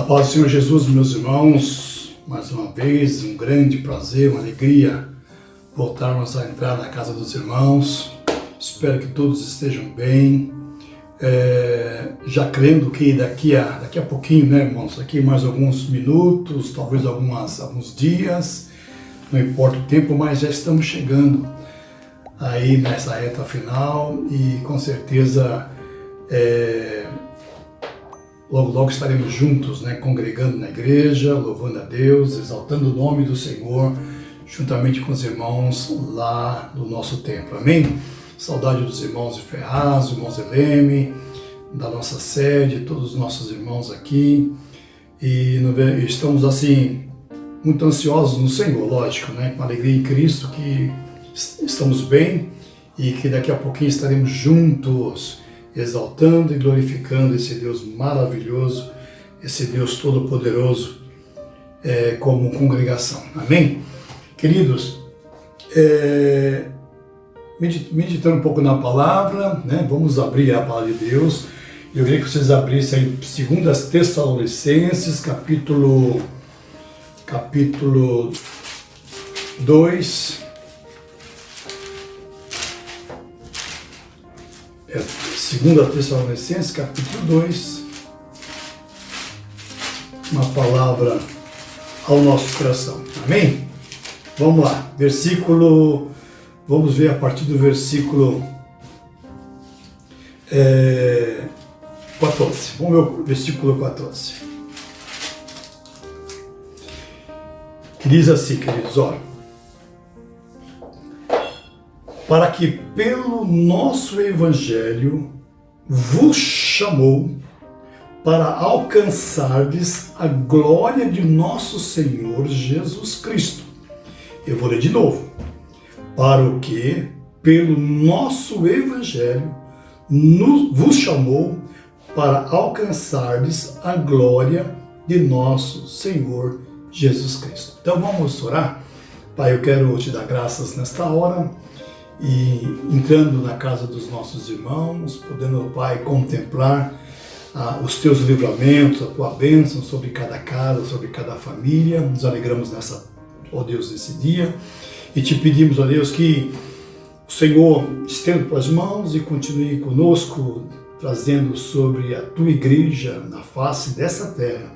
paz do Senhor Jesus, meus irmãos, mais uma vez, um grande prazer, uma alegria voltarmos a entrar na casa dos irmãos. Espero que todos estejam bem, já crendo que daqui a pouquinho, né, irmãos, daqui mais alguns minutos, talvez alguns dias, não importa o tempo, mas já estamos chegando aí nessa reta final e com certeza logo estaremos juntos, né, congregando na igreja, louvando a Deus, exaltando o nome do Senhor, juntamente com os irmãos lá do nosso templo. Amém? Saudade dos irmãos de Ferraz, irmãos de Leme, da nossa sede, todos os nossos irmãos aqui. E estamos assim, muito ansiosos no Senhor, lógico, né, com alegria em Cristo, que estamos bem e que daqui a pouquinho estaremos juntos, exaltando e glorificando esse Deus maravilhoso, esse Deus todo-poderoso, como congregação. Amém? Queridos, meditando um pouco na palavra, né? Vamos abrir a palavra de Deus. Eu queria que vocês abrissem aí 2 Tessalonicenses, capítulo 2. 2 Tessalonicenses, capítulo 2, uma palavra ao nosso coração. Amém? Vamos lá, vamos ver a partir do versículo 14. Vamos ver o versículo 14. Que diz assim, queridos, olha: para que pelo nosso Evangelho vos chamou para alcançardes a glória de nosso Senhor Jesus Cristo. Eu vou ler de novo. Para o que pelo nosso Evangelho vos chamou para alcançardes a glória de nosso Senhor Jesus Cristo. Então vamos orar. Pai, eu quero te dar graças nesta hora, e entrando na casa dos nossos irmãos, podendo, Pai, contemplar os teus livramentos, a tua bênção sobre cada casa, sobre cada família. Nos alegramos ó Deus, nesse dia, e te pedimos, ó Deus, que o Senhor estenda tuas mãos e continue conosco, trazendo sobre a tua igreja, na face dessa terra,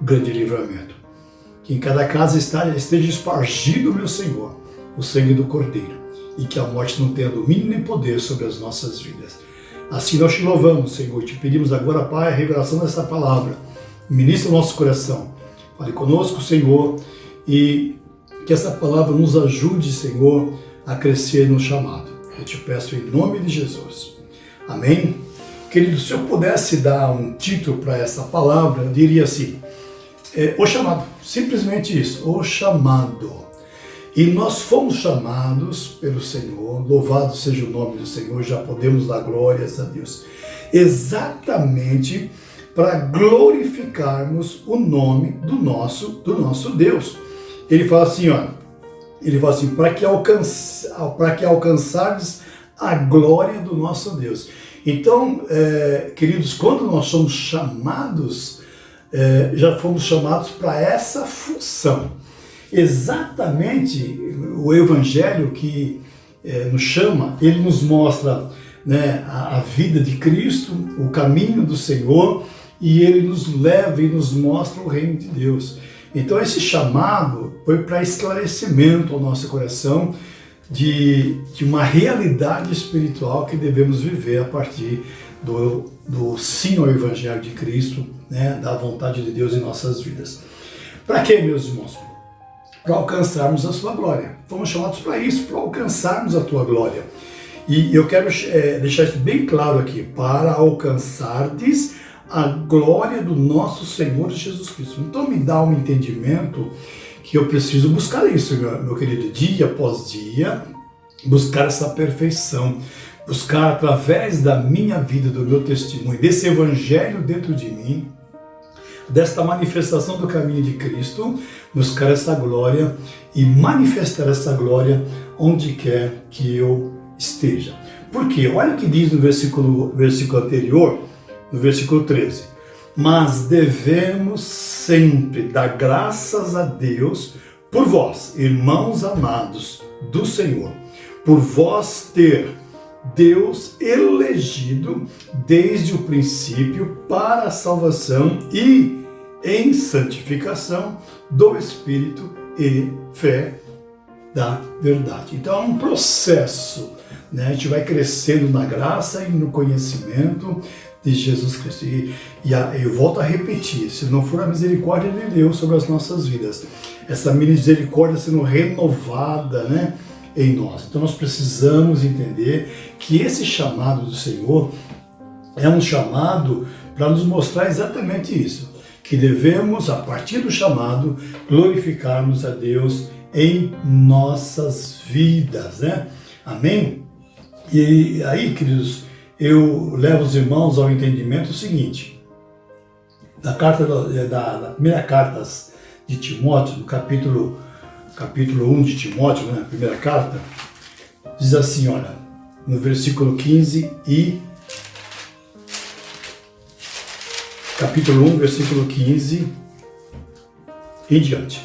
o grande livramento. Que em cada casa esteja espargido, meu Senhor, o sangue do Cordeiro, e que a morte não tenha domínio nem poder sobre as nossas vidas. Assim nós te louvamos, Senhor, te pedimos agora, Pai, a revelação dessa palavra. Ministra o nosso coração. Fale conosco, Senhor, e que essa palavra nos ajude, Senhor, a crescer no chamado. Eu te peço em nome de Jesus. Amém? Querido, se eu pudesse dar um título para essa palavra, eu diria assim: o chamado. Simplesmente isso, o chamado. E nós fomos chamados pelo Senhor, louvado seja o nome do Senhor, já podemos dar glórias a Deus, exatamente para glorificarmos o nome do nosso Deus. Ele fala assim, para que alcançardes a glória do nosso Deus. Então, queridos, quando nós somos chamados, já fomos chamados para essa função. Exatamente o Evangelho que nos chama, ele nos mostra, né, a vida de Cristo, o caminho do Senhor, e ele nos leva e nos mostra o reino de Deus. Então esse chamado foi para esclarecimento ao nosso coração de uma realidade espiritual que devemos viver a partir do sim ao Evangelho de Cristo, né, da vontade de Deus em nossas vidas. Para quê, meus irmãos? Para alcançarmos a sua glória. Fomos chamados para isso, para alcançarmos a tua glória. E eu quero deixar isso bem claro aqui: para alcançardes a glória do nosso Senhor Jesus Cristo. Então me dá um entendimento que eu preciso buscar isso, meu querido, dia após dia, buscar essa perfeição, buscar através da minha vida, do meu testemunho, desse Evangelho dentro de mim, desta manifestação do caminho de Cristo, buscar essa glória e manifestar essa glória onde quer que eu esteja. Por quê? Olha o que diz no versículo anterior, no versículo 13. Mas devemos sempre dar graças a Deus por vós, irmãos amados do Senhor, por vós ter Deus elegido desde o princípio para a salvação e em santificação do Espírito e fé da verdade. Então é um processo, né? A gente vai crescendo na graça e no conhecimento de Jesus Cristo. E eu volto a repetir, se não for a misericórdia de Deus sobre as nossas vidas, essa misericórdia sendo renovada, né, em nós. Então nós precisamos entender que esse chamado do Senhor é um chamado para nos mostrar exatamente isso, que devemos, a partir do chamado, glorificarmos a Deus em nossas vidas, né? Amém? E aí, queridos, eu levo os irmãos ao entendimento seguinte, da primeira carta de Timóteo, no capítulo 1 de Timóteo, né, primeira carta, diz assim, olha, no versículo 15 e capítulo 1, versículo 15 em diante.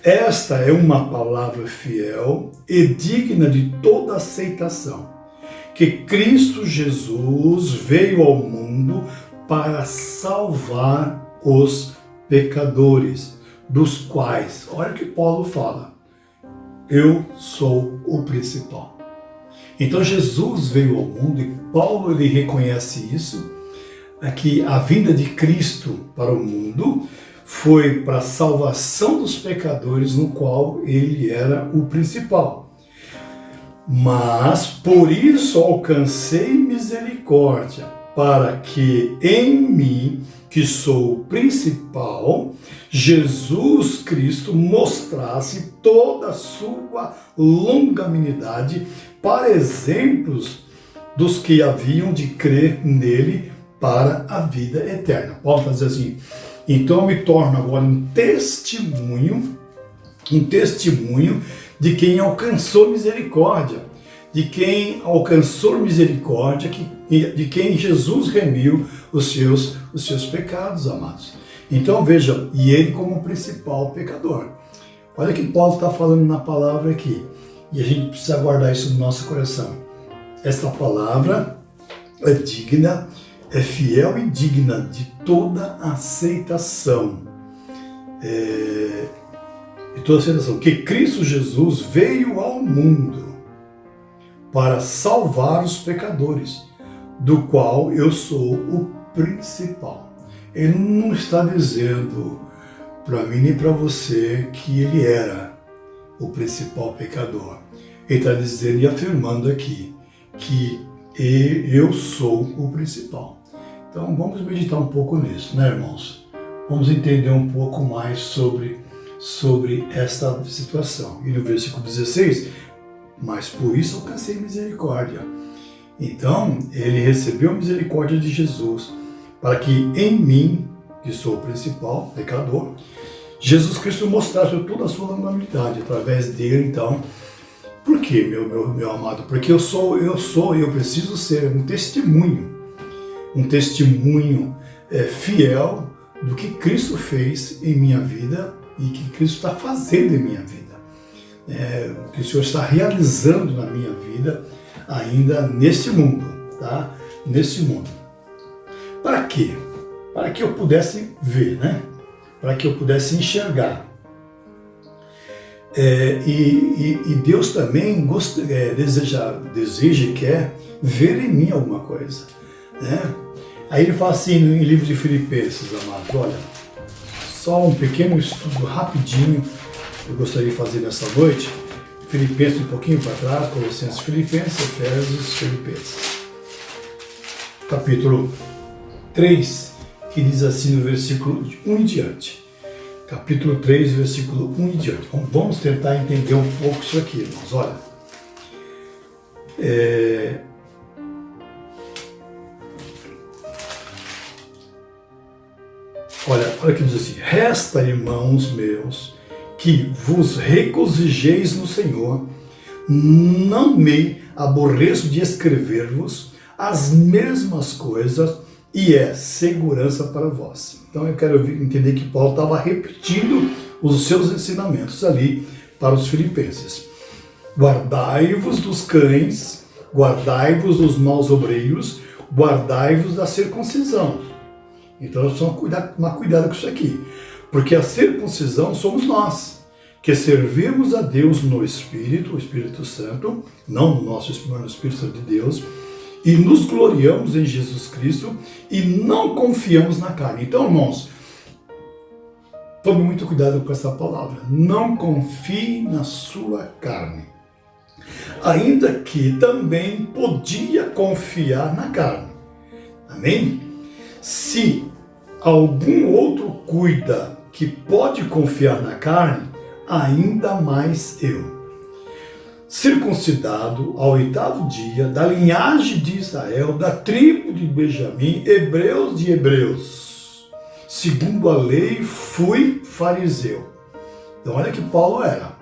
Esta é uma palavra fiel e digna de toda aceitação, que Cristo Jesus veio ao mundo para salvar os pecadores, dos quais, olha o que Paulo fala, eu sou o principal. Então Jesus veio ao mundo e Paulo ele reconhece isso, que a vinda de Cristo para o mundo foi para a salvação dos pecadores, no qual ele era o principal. Mas por isso alcancei misericórdia, para que em mim, que sou o principal, Jesus Cristo mostrasse toda a sua longanimidade para exemplos dos que haviam de crer nele para a vida eterna. Paulo está dizendo assim, então eu me torno agora um testemunho de quem alcançou misericórdia, de quem Jesus remiu os seus pecados, amados. Então veja, e ele como principal pecador. Olha o que Paulo está falando na palavra aqui, e a gente precisa guardar isso no nosso coração. Esta palavra é digna, é fiel e digna de toda aceitação. Que Cristo Jesus veio ao mundo para salvar os pecadores, do qual eu sou o principal. Ele não está dizendo para mim nem para você que ele era o principal pecador. Ele está dizendo e afirmando aqui que eu sou o principal. Então vamos meditar um pouco nisso, né, irmãos? Vamos entender um pouco mais sobre esta situação. E no versículo 16, mas por isso alcancei misericórdia. Então, ele recebeu a misericórdia de Jesus, para que em mim, que sou o principal pecador, Jesus Cristo mostrasse toda a sua longanimidade através dele. Então, por quê, meu amado? Porque eu preciso ser um testemunho fiel do que Cristo fez em minha vida e que Cristo está fazendo em minha vida. O que o Senhor está realizando na minha vida ainda nesse mundo, tá? Nesse mundo. Para quê? Para que eu pudesse ver, né? Para que eu pudesse enxergar. E Deus também deseja e quer ver em mim alguma coisa, né? Aí ele fala assim no livro de Filipenses, amados, olha, só um pequeno estudo rapidinho eu gostaria de fazer nessa noite. Filipenses um pouquinho para trás, Colossenses, Filipenses, Efésios, Filipenses. Capítulo 3, que diz assim no versículo 1 em diante. Capítulo 3, versículo 1 em diante. Vamos tentar entender um pouco isso aqui, irmãos. Olha, olha que diz assim, resta, irmãos meus, que vos regozijeis no Senhor, não me aborreço de escrever-vos as mesmas coisas, e é segurança para vós. Então eu quero entender que Paulo estava repetindo os seus ensinamentos ali para os filipenses. Guardai-vos dos cães, guardai-vos dos maus obreiros, guardai-vos da circuncisão. Então nós precisamos tomar cuidado com isso aqui, porque a circuncisão somos nós, que servimos a Deus no Espírito, o Espírito Santo, não no nosso Espírito, mas no Espírito Santo de Deus, e nos gloriamos em Jesus Cristo e não confiamos na carne. Então, irmãos, tome muito cuidado com essa palavra. Não confie na sua carne. Ainda que também podia confiar na carne. Amém? Se algum outro cuida que pode confiar na carne, ainda mais eu. Circuncidado ao 8º dia, da linhagem de Israel, da tribo de Benjamim, hebreus de hebreus. Segundo a lei, fui fariseu. Então olha que Paulo era.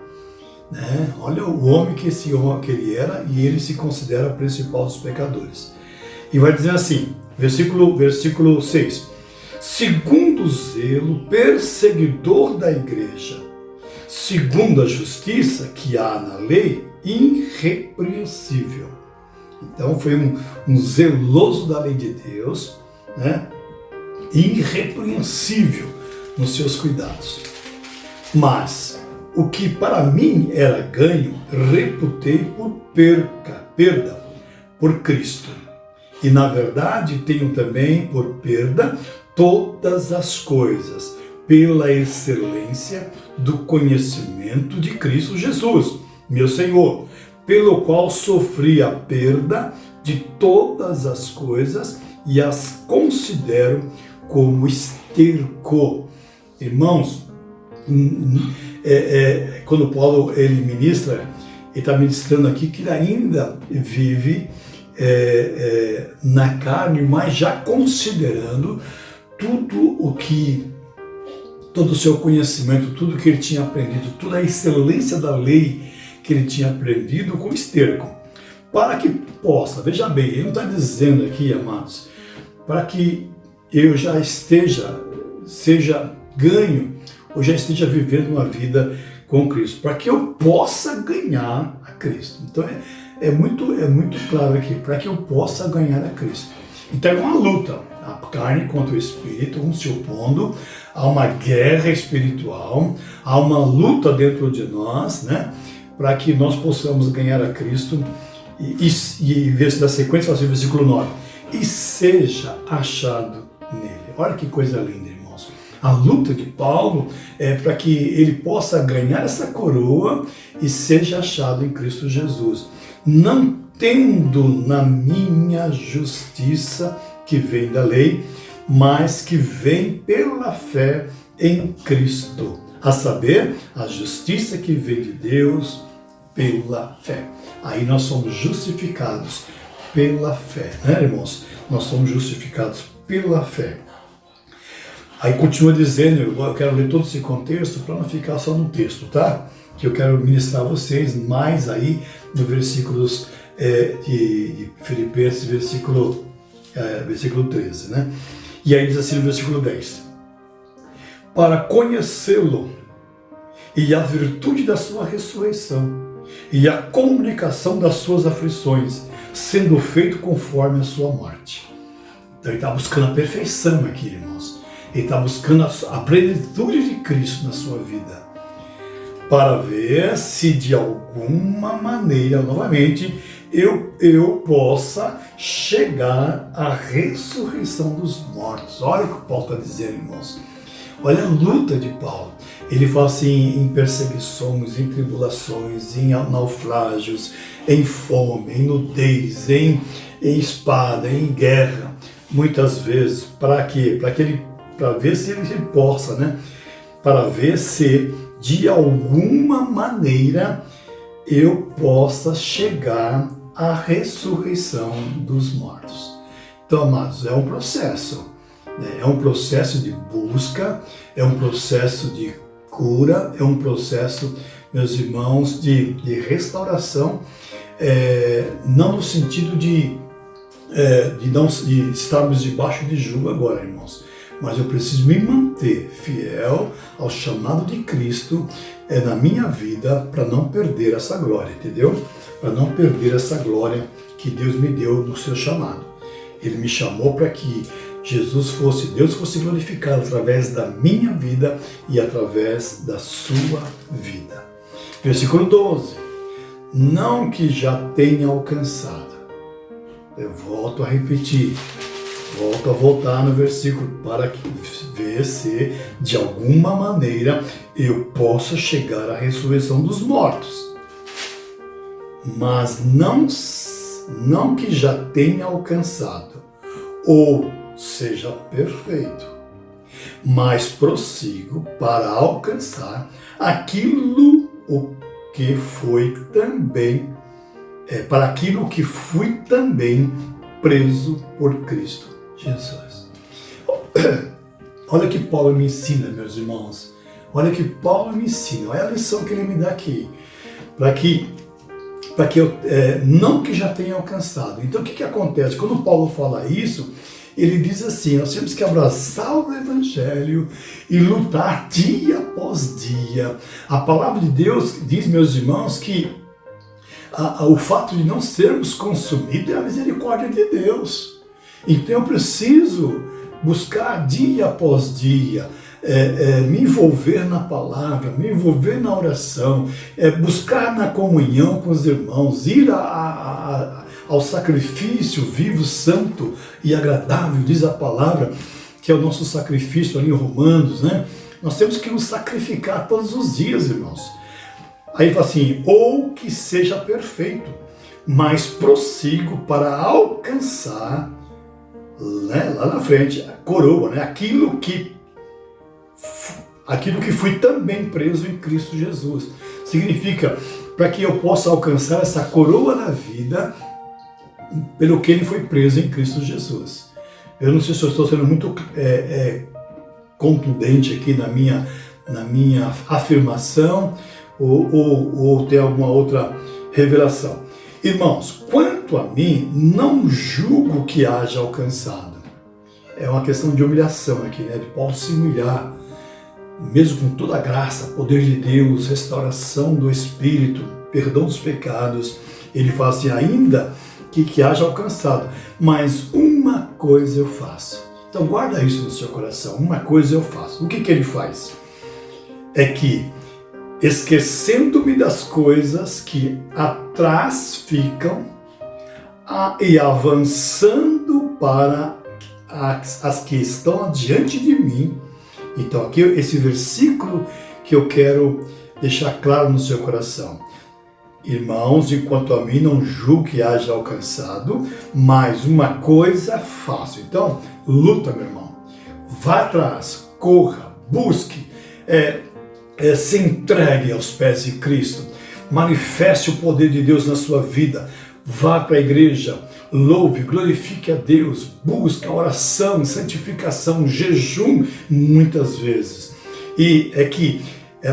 Né? Olha o homem que ele era, e ele se considera o principal dos pecadores. E vai dizer assim, versículo 6. Segundo o zelo, perseguidor da igreja, segundo a justiça que há na lei, irrepreensível. Então foi um zeloso da lei de Deus, né? Irrepreensível nos seus cuidados. Mas o que para mim era ganho, reputei por perda por Cristo. E na verdade tenho também por perda todas as coisas, pela excelência do conhecimento de Cristo Jesus, meu Senhor, pelo qual sofri a perda de todas as coisas e as considero como esterco. Irmãos, quando Paulo ele ministra, ele está ministrando aqui que ele ainda vive na carne, mas já considerando todo o seu conhecimento, tudo que ele tinha aprendido, toda a excelência da lei que ele tinha aprendido com esterco, para que possa, veja bem, ele não está dizendo aqui, amados, para que eu já seja ganho, ou já esteja vivendo uma vida com Cristo, para que eu possa ganhar a Cristo. Então é muito claro aqui, para que eu possa ganhar a Cristo. Então é uma luta, a carne contra o Espírito, um se opondo, há uma guerra espiritual, há uma luta dentro de nós, né? Para que nós possamos ganhar a Cristo, e da sequência, faz o versículo 9, e seja achado nele. Olha que coisa linda, irmãos. A luta de Paulo é para que ele possa ganhar essa coroa e seja achado em Cristo Jesus. Não tendo na minha justiça que vem da lei, mas que vem pela fé em Cristo. A saber, a justiça que vem de Deus pela fé. Aí nós somos justificados pela fé, né, irmãos? Nós somos justificados pela fé. Aí continua dizendo, eu quero ler todo esse contexto para não ficar só no texto, tá? Que eu quero ministrar a vocês mais aí no versículos de Filipenses, versículo 13, né? E aí diz assim no versículo 10, para conhecê-lo e a virtude da sua ressurreição e a comunicação das suas aflições, sendo feito conforme a sua morte. Então ele está buscando a perfeição aqui, irmãos. Ele está buscando a plenitude de Cristo na sua vida, para ver se de alguma maneira, novamente, eu possa chegar à ressurreição dos mortos. Olha o que Paulo está dizendo, irmãos. Olha a luta de Paulo. Ele fala assim, em perseguições, em tribulações, em naufrágios, em fome, em nudez, em espada, em guerra. Muitas vezes, para quê? Para ver se ele possa, né? Para ver se de alguma maneira eu possa chegar à ressurreição dos mortos. Então, amados, é um processo. É um processo de busca, é um processo de cura, é um processo, meus irmãos, de restauração, não no sentido de de estarmos debaixo de julgo agora, irmãos. Mas eu preciso me manter fiel ao chamado de Cristo na minha vida para não perder essa glória, entendeu? Para não perder essa glória que Deus me deu no seu chamado. Ele me chamou para que Deus fosse glorificado através da minha vida e através da sua vida. Versículo 12. Não que já tenha alcançado. Eu volto a repetir. Volto a voltar no versículo para ver se de alguma maneira eu possa chegar à ressurreição dos mortos. Mas não que já tenha alcançado, ou seja perfeito, mas prossigo para alcançar aquilo que foi também, para aquilo que fui também preso por Cristo Jesus. Olha que Paulo me ensina, meus irmãos. Olha que Paulo me ensina. Olha a lição que ele me dá aqui. Para que eu não que já tenha alcançado. Então o que acontece? Quando Paulo fala isso, ele diz assim: nós temos que abraçar o Evangelho e lutar dia após dia. A palavra de Deus diz, meus irmãos, que o fato de não sermos consumidos é a misericórdia de Deus. Então eu preciso buscar dia após dia, me envolver na palavra, me envolver na oração, buscar na comunhão com os irmãos, ir ao sacrifício vivo, santo e agradável, diz a palavra, que é o nosso sacrifício ali em Romanos, né? Nós temos que nos sacrificar todos os dias, irmãos. Aí fala assim: ou que seja perfeito, mas prossigo para alcançar, né, lá na frente, a coroa, né, aquilo que fui também preso em Cristo Jesus. Significa, para que eu possa alcançar essa coroa na vida, pelo que ele foi preso em Cristo Jesus. Eu não sei se eu estou sendo muito contundente aqui na minha afirmação, ou tem alguma outra revelação. Irmãos, quanto a mim, não julgo que haja alcançado. É uma questão de humilhação aqui, né? De Paulo se humilhar, mesmo com toda a graça, poder de Deus, restauração do Espírito, perdão dos pecados. Ele fala assim: ainda que haja alcançado, mas uma coisa eu faço. Então guarda isso no seu coração: uma coisa eu faço. O que ele faz? É que, esquecendo-me das coisas que atrás ficam e avançando para as que estão adiante de mim. Então aqui esse versículo que eu quero deixar claro no seu coração: irmãos, enquanto a mim, não julgo que haja alcançado, mas uma coisa faço. Então luta, meu irmão, vá atrás, corra, busque, se entregue aos pés de Cristo, manifeste o poder de Deus na sua vida, vá para a igreja, louve, glorifique a Deus, busque oração, santificação, jejum, muitas vezes. E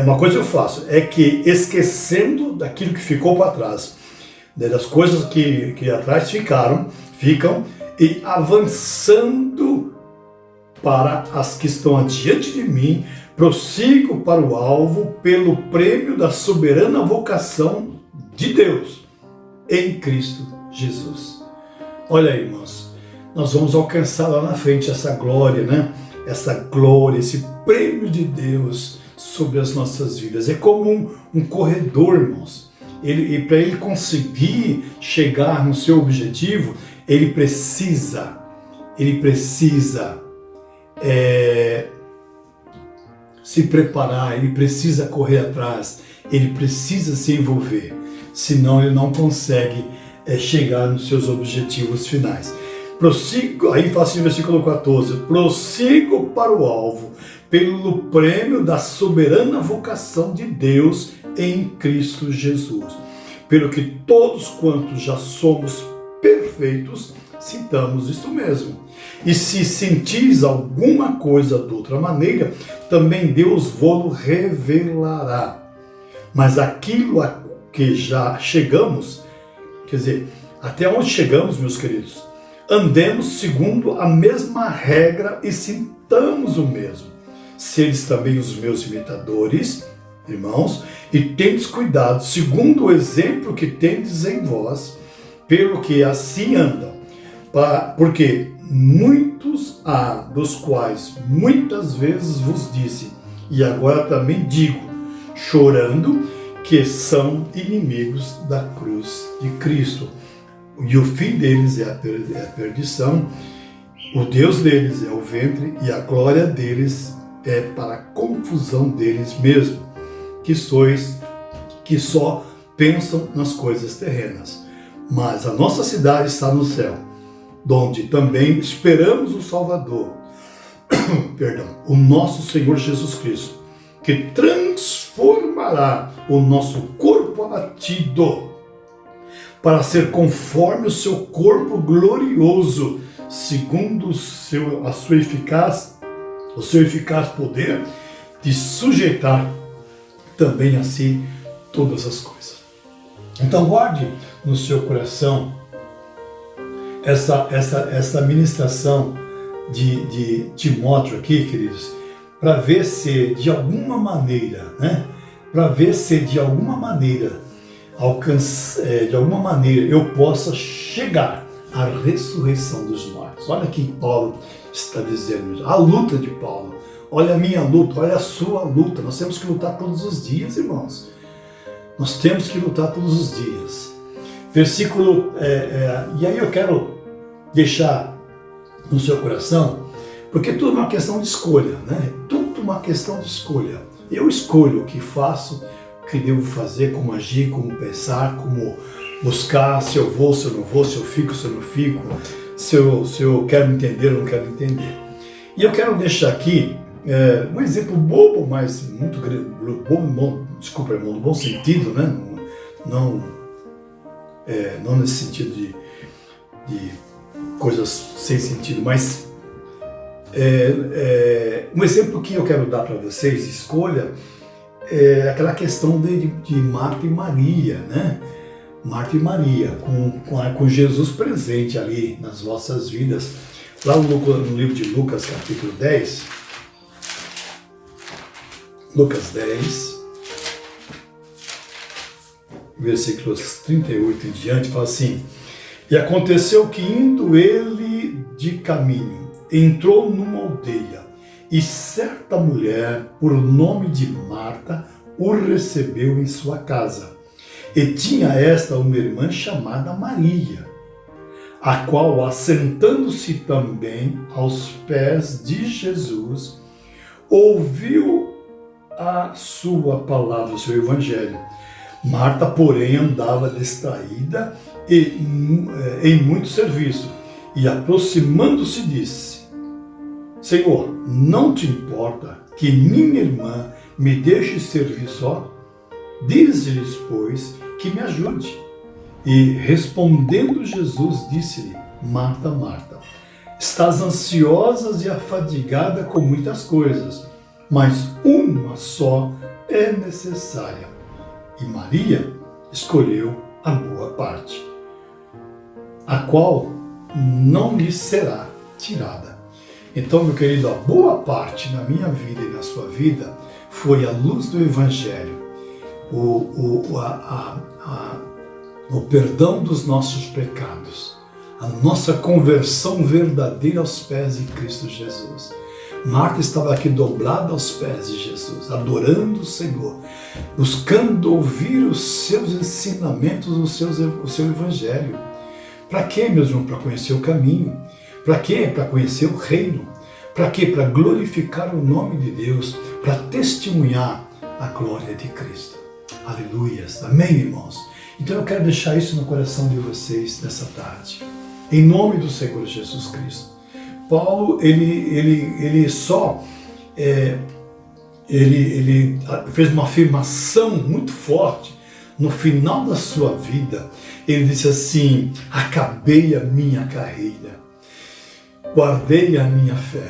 uma coisa eu faço, é que esquecendo daquilo que ficou para trás, das coisas que atrás ficam, e avançando para as que estão adiante de mim, prossigo para o alvo pelo prêmio da soberana vocação de Deus em Cristo Jesus. Olha aí, irmãos, nós vamos alcançar lá na frente essa glória, né? Essa glória, esse prêmio de Deus sobre as nossas vidas. É como um corredor, irmãos. E para ele conseguir chegar no seu objetivo, ele precisa se preparar, ele precisa correr atrás, ele precisa se envolver, senão ele não consegue chegar nos seus objetivos finais. Prossigo, aí fala assim no versículo 14, prossigo para o alvo, pelo prêmio da soberana vocação de Deus em Cristo Jesus. Pelo que todos quantos já somos perfeitos, sintamos isto mesmo. E se sentis alguma coisa de outra maneira, também Deus vô-lo revelará. Mas aquilo a que já chegamos, quer dizer, até onde chegamos, meus queridos? andemos segundo a mesma regra e sintamos o mesmo. Seres também os meus imitadores, irmãos, e tendes cuidado, segundo o exemplo que tendes em vós, pelo que assim andam. Porque muitos há, dos quais muitas vezes vos disse, e agora também digo, chorando, que são inimigos da cruz de Cristo. E o fim deles é a perdição, o Deus deles é o ventre, e a glória deles é para a confusão deles mesmo, que só pensam nas coisas terrenas. Mas a nossa cidade está no céu, donde também esperamos o Salvador, o nosso Senhor Jesus Cristo, que transformará o nosso corpo abatido para ser conforme o seu corpo glorioso, segundo o seu eficaz poder de sujeitar também a si todas as coisas. Então guarde no seu coração essa ministração de Timóteo aqui, queridos, para ver se de alguma maneira, eu possa chegar à ressurreição dos mortos. Olha aqui Paulo está dizendo, a luta de Paulo. Olha a minha luta, olha a sua luta. Nós temos que lutar todos os dias, irmãos. Nós temos que lutar todos os dias. Versículo, e aí eu quero deixar no seu coração, porque tudo é uma questão de escolha, né? Tudo uma questão de escolha. Eu escolho o que faço, o que devo fazer, como agir, como pensar, como buscar, se eu vou, se eu não vou, se eu fico, se eu não fico, se eu quero entender ou não quero entender. E eu quero deixar aqui um exemplo bobo, mas muito grande, desculpa, irmão, no bom sentido, né? Não nesse sentido de coisas sem sentido, mas um exemplo que eu quero dar para vocês, escolha, é aquela questão de Marta e Maria, né? Marta e Maria, com Jesus presente ali nas vossas vidas. Lá no livro de Lucas, capítulo 10, Lucas 10, versículos 38 em diante, fala assim: e aconteceu que, indo ele de caminho, entrou numa aldeia, e certa mulher, por nome de Marta, o recebeu em sua casa. E tinha esta uma irmã chamada Maria, a qual, assentando-se também aos pés de Jesus, ouviu a sua palavra, o seu evangelho. Marta, porém, andava distraída em muito serviço, e aproximando-se disse: Senhor, não te importa que minha irmã me deixe servir só? Dize-lhes, pois, que me ajude. E respondendo Jesus, disse-lhe: Marta, Marta, estás ansiosa e afadigada com muitas coisas, mas uma só é necessária. E Maria escolheu a boa parte, a qual não lhe será tirada. Então, meu querido, a boa parte na minha vida e na sua vida foi a luz do Evangelho, o perdão dos nossos pecados, a nossa conversão verdadeira aos pés de Cristo Jesus. Marta estava aqui dobrada aos pés de Jesus, adorando o Senhor, buscando ouvir os seus ensinamentos, o seu Evangelho. Para quê, meus irmãos? Para conhecer o caminho. Para quê? Para conhecer o reino. Para quê? Para glorificar o nome de Deus, para testemunhar a glória de Cristo. Aleluias. Amém, irmãos? Então eu quero deixar isso no coração de vocês nessa tarde. Em nome do Senhor Jesus Cristo. Paulo, ele fez uma afirmação muito forte no final da sua vida. Ele disse assim: acabei a minha carreira, guardei a minha fé.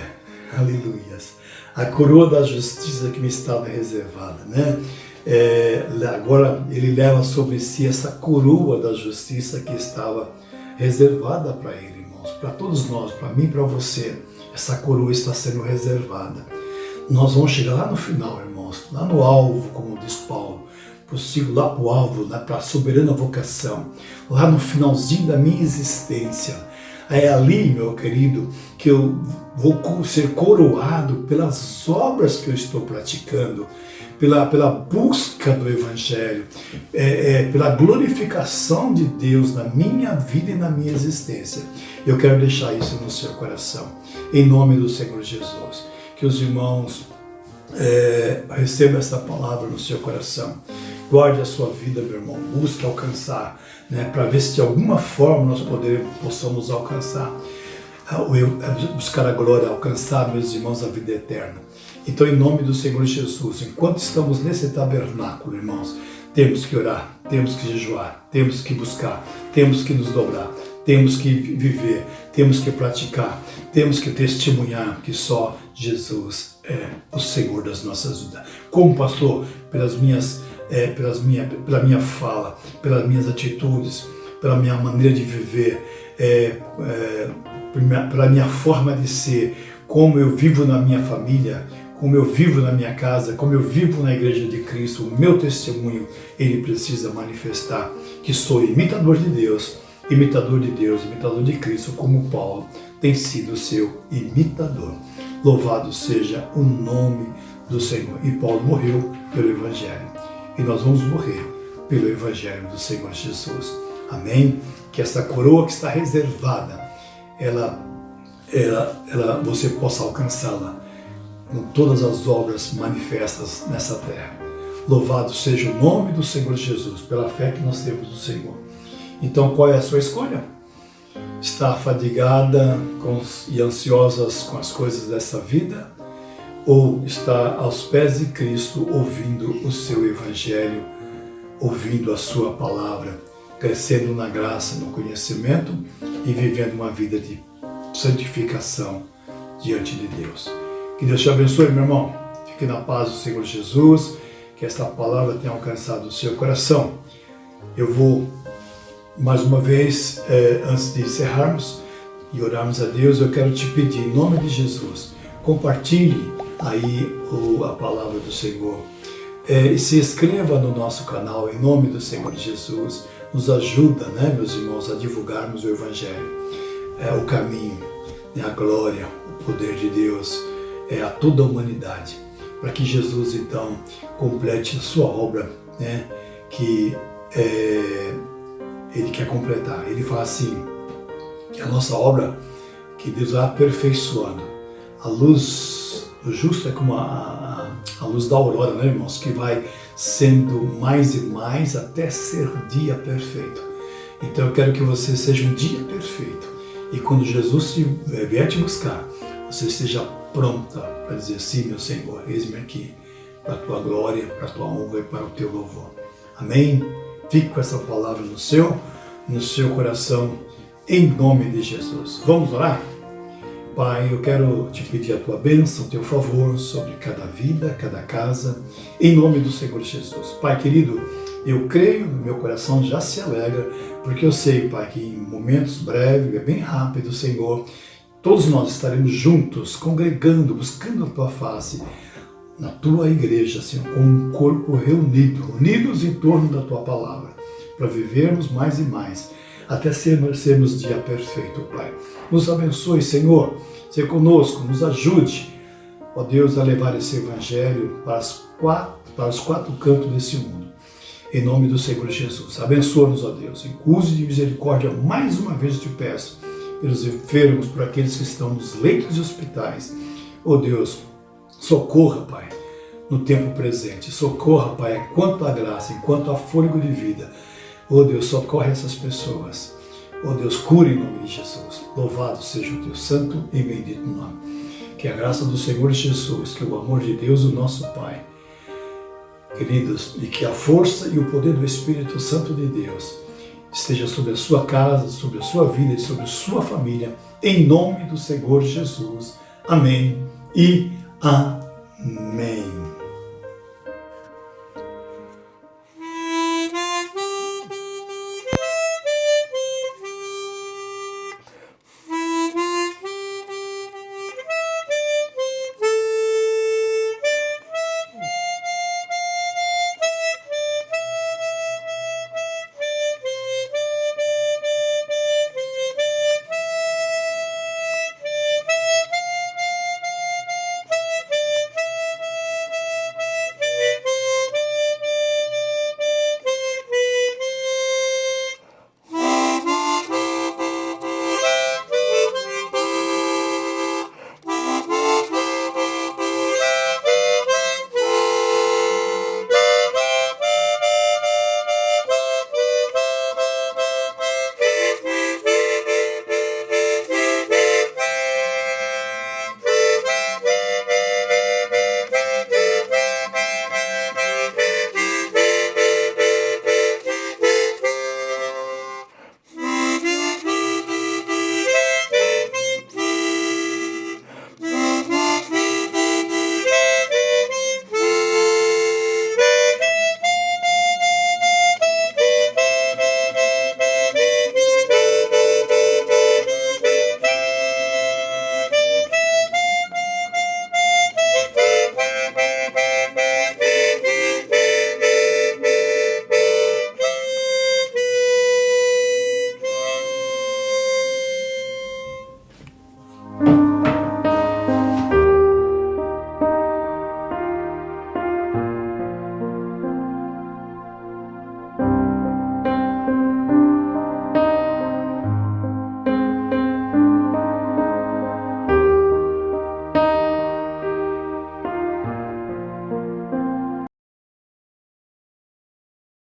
Aleluias. A coroa da justiça que me estava reservada, né? Agora ele leva sobre si essa coroa da justiça que estava reservada para ele, irmãos. irmãos, para todos nós, para mim e para você, essa coroa está sendo reservada. Nós vamos chegar lá no final, irmãos, lá no alvo, como diz Paulo, prossigo lá para o alvo, lá para a soberana vocação, lá no finalzinho da minha existência. É ali, meu querido, que eu vou ser coroado pelas obras que eu estou praticando, pela busca do Evangelho, pela glorificação de Deus na minha vida e na minha existência. Eu quero deixar isso no seu coração, em nome do Senhor Jesus. Que os irmãos recebam essa palavra no seu coração. Guarde a sua vida, meu irmão, busque alcançar, para ver se de alguma forma nós possamos alcançar, buscar a glória, alcançar, meus irmãos, a vida eterna. Então, em nome do Senhor Jesus, enquanto estamos nesse tabernáculo, irmãos, temos que orar, temos que jejuar, temos que buscar, temos que nos dobrar, temos que viver, temos que praticar, temos que testemunhar que só Jesus é o Senhor das nossas vidas. Como pastor, pela minha fala, pelas minhas atitudes, pela minha maneira de viver, pela minha forma de ser, como eu vivo na minha família, como eu vivo na minha casa, como eu vivo na Igreja de Cristo, o meu testemunho, ele precisa manifestar que sou imitador de Deus, imitador de Cristo, como Paulo tem sido seu imitador. Louvado seja o nome do Senhor. E Paulo morreu pelo Evangelho. E nós vamos morrer pelo Evangelho do Senhor Jesus. Amém? Que essa coroa que está reservada, você possa alcançá-la com todas as obras manifestas nessa terra. Louvado seja o nome do Senhor Jesus, pela fé que nós temos no Senhor. Então, qual é a sua escolha? Está afadigada e ansiosa com as coisas dessa vida? Ou está aos pés de Cristo, ouvindo o seu Evangelho, ouvindo a sua palavra, crescendo na graça, no conhecimento e vivendo uma vida de santificação diante de Deus? Que Deus te abençoe, meu irmão. Fique na paz do Senhor Jesus, que esta palavra tenha alcançado o seu coração. Eu vou, mais uma vez, antes de encerrarmos e orarmos a Deus, eu quero te pedir, em nome de Jesus, compartilhe aí a palavra do Senhor. E se inscreva no nosso canal, em nome do Senhor Jesus. Nos ajuda, meus irmãos, a divulgarmos o Evangelho, o caminho, a glória, o poder de Deus, a toda a humanidade, para que Jesus, então, complete a sua obra, que Ele quer completar. Ele fala assim, que a nossa obra, que Deus vai aperfeiçoando. A luz do justo é como a luz da aurora, irmãos, que vai sendo mais e mais até ser dia perfeito. Então eu quero que você seja um dia perfeito. E quando Jesus vier te buscar, você esteja pronta para dizer, sim, meu Senhor, eis-me aqui, para a tua glória, para a tua honra e para o teu louvor. Amém? Fique com essa palavra no seu coração, em nome de Jesus. Vamos orar? Pai, eu quero te pedir a tua bênção, o teu favor sobre cada vida, cada casa, em nome do Senhor Jesus. Pai querido, eu creio, meu coração já se alegra, porque eu sei, Pai, que em momentos breves, bem rápido, Senhor, todos nós estaremos juntos, congregando, buscando a tua face, na tua igreja, Senhor, como um corpo unidos em torno da tua palavra, para vivermos mais e mais, até sermos dia perfeito, Pai. Nos abençoe, Senhor, seja conosco, nos ajude, ó Deus, a levar esse Evangelho para os quatro cantos desse mundo. Em nome do Senhor Jesus. Abençoa-nos, ó Deus, e use de misericórdia, mais uma vez eu te peço, pelos enfermos, por aqueles que estão nos leitos de hospitais. Ó Deus, socorra, Pai, no tempo presente. Socorra, Pai, enquanto há graça, enquanto há fôlego de vida. Ó Deus, socorre essas pessoas. Ó Deus, cura em nome de Jesus. Louvado seja o teu santo e bendito nome. Que a graça do Senhor Jesus, que o amor de Deus, o nosso Pai, queridos, e que a força e o poder do Espírito Santo de Deus esteja sobre a sua casa, sobre a sua vida e sobre a sua família, em nome do Senhor Jesus. Amém e amém.